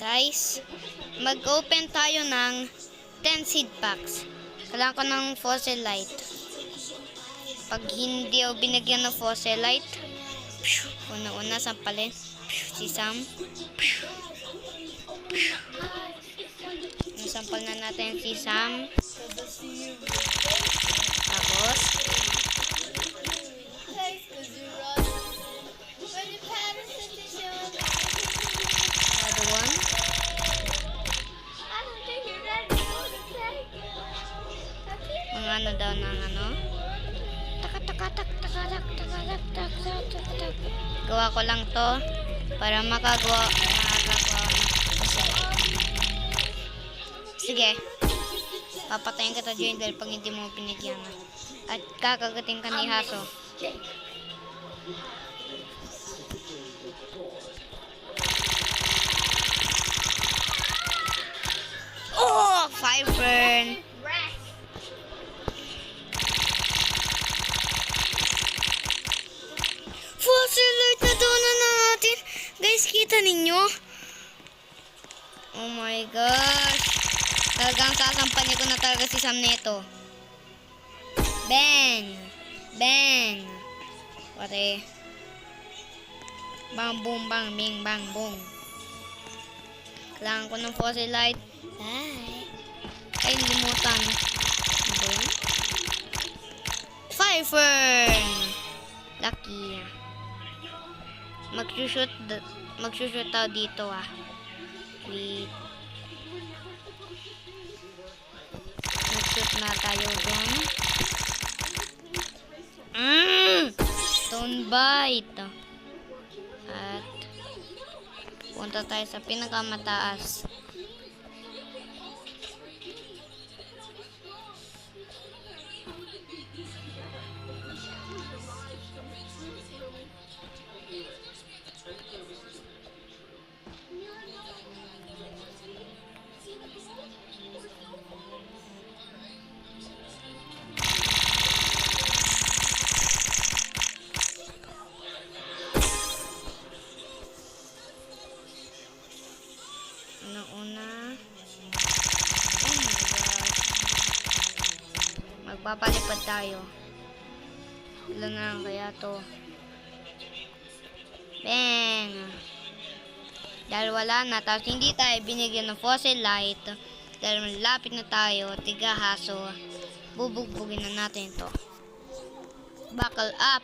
Guys, mag-open tayo ng 10 seed packs. Kailangan ko ng fossilite. Pag hindi ako binigyan ng fossilite, una-una sampalin si Sam. Nasampal na natin si Sam. Tapos another one. Mga ano daw ng ano. Gawa ko lang to para makagawa. Sige. Papatayin kita dyan dahil pag hindi mo pinigyan. At kakagating ka ni Haso. Oh! 5 burn! Fossilite na doon na natin. Guys, kita ninyo? Oh my gosh. Talagang sasampanin ko na talaga si Sam nito. Bang! Bang! Pare. Bang, boom, bang, bing, bang, boom. Kailangan ko ng fossilite. Ay, limutan. Boom. Fire! Lucky. Magsushoot tayo dito ah. Wait. Mag-shoot na tayo dun. Stone bite. At punta tayo sa pinakamataas. Una. Oh my gosh. Magpapalipad tayo. Ilan na lang kaya to? Bang! Dahil wala na. Tapos hindi tayo binigyan ng fossilite. Dahil malapit na tayo. Tiga Haso. Bubugbugin na natin to. Buckle up!